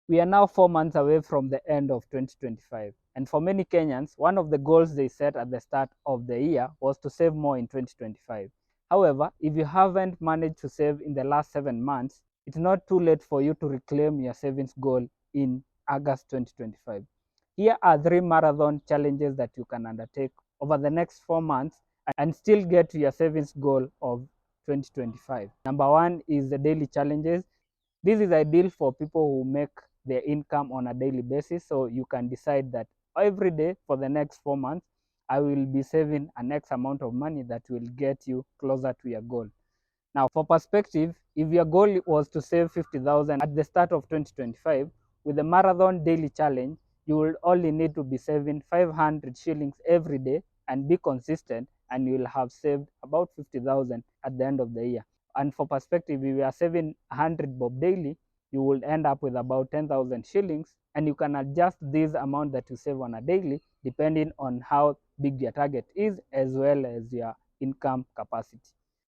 We are now 4 months away from the end of 2025, and for many Kenyans, one of the goals they set at the start of the year was to save more in 2025. However, if you haven't managed to save in the last 7 months, it's not too late for you to reclaim your savings goal in August 2025. Here are 3 marathon challenges that you can undertake over the next 4 months and still get to your savings goal of 2025. Number one is the daily challenges. This is ideal for people who make their income on a daily basis. So you can decide that every day for the next 4 months, I will be saving an X amount of money that will get you closer to your goal. Now, for perspective, if your goal was to save 50,000 at the start of 2025, with the marathon daily challenge, you will only need to be saving 500 shillings every day and be consistent, and you will have saved about 50,000 at the end of the year. And for perspective, if you are saving 100 bob daily, you will end up with about 10,000 shillings, and you can adjust this amount that you save on a daily depending on how big your target is as well as your income capacity.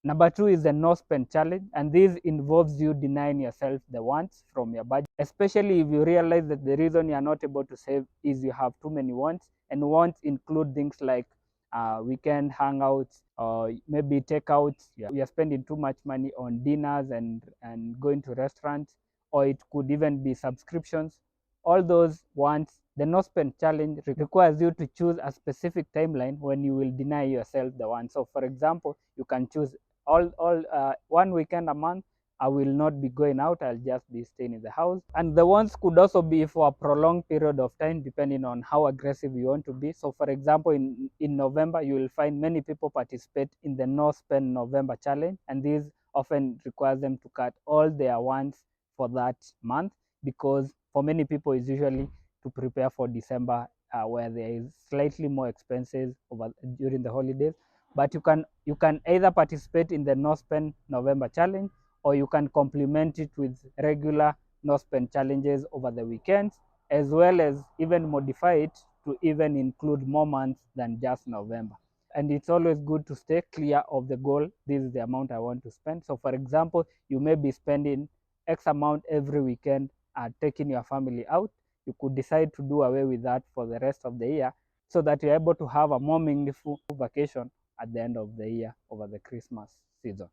Number two is the no spend challenge, and this involves you denying yourself the wants from your budget, especially if you realize that the reason you are not able to save is you have too many wants, and wants include things like weekend hangouts or maybe takeouts. You are spending too much money on dinners and going to restaurants, or it could even be subscriptions. All those wants, the no spend challenge requires you to choose a specific timeline when you will deny yourself the one. So for example, you can choose all 1 weekend a month I will not be going out, I'll just be staying in the house. And the ones could also be for a prolonged period of time depending on how aggressive you want to be. So for example, in November, you will find many people participate in the no spend November challenge, and this often requires them to cut all their wants for that month, because for many people it's usually to prepare for December, where there is slightly more expenses during the holidays. But you can either participate in the no spend November challenge, or you can complement it with regular no spend challenges over the weekends, as well as even modify it to even include more months than just November. And it's always good to stay clear of the goal. This is the amount I want to spend. So for example, you may be spending X amount every weekend taking your family out. You could decide to do away with that for the rest of the year, so that you're able to have a more meaningful vacation at the end of the year over the Christmas season.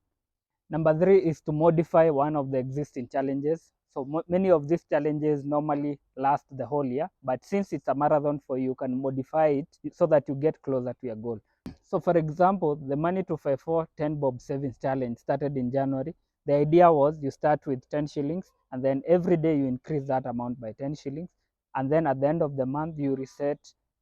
Number three is to modify one of the existing challenges. So many of these challenges normally last the whole year, but since it's a marathon for you, you can modify it so that you get closer to your goal. So for example, the Money to 54 10 Bob Savings Challenge started in January. The idea was you start with 10 shillings, and then every day you increase that amount by 10 shillings. And then at the end of the month, you reset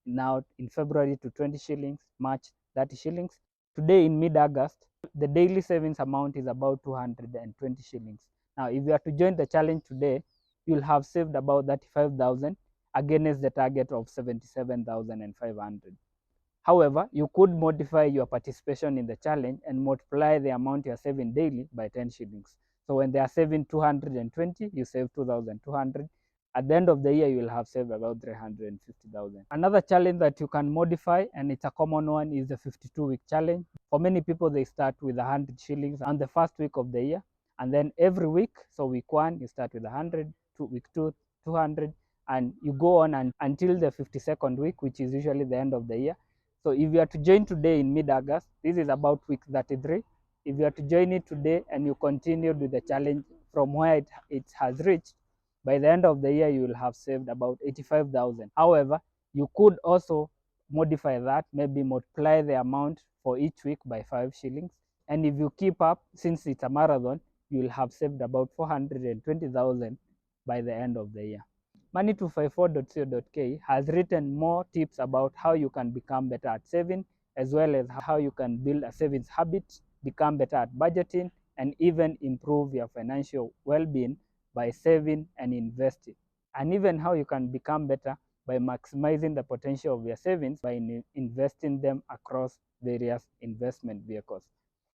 now in February to 20 shillings, March 30 shillings. Today in mid-August, the daily savings amount is about 220 shillings. Now, if you are to join the challenge today, you'll have saved about 35,000 against the target of 77,500. However, you could modify your participation in the challenge and multiply the amount you are saving daily by 10 shillings. So when they are saving 220, you save 2,200. At the end of the year, you will have saved about 350,000. Another challenge that you can modify, and it's a common one, is the 52-week challenge. For many people, they start with 100 shillings on the first week of the year. And then every week, so week 1, you start with 100, week 2, 200, and you go on until the 52nd week, which is usually the end of the year. So if you are to join today in mid-August, this is about week 33. If you are to join it today and you continue with the challenge from where it has reached, by the end of the year, you will have saved about 85,000. However, you could also modify that, maybe multiply the amount for each week by 5 shillings. And if you keep up, since it's a marathon, you will have saved about 420,000 by the end of the year. Money254.co.ke has written more tips about how you can become better at saving, as well as how you can build a savings habit, become better at budgeting, and even improve your financial well-being by saving and investing, and even how you can become better by maximizing the potential of your savings by investing them across various investment vehicles.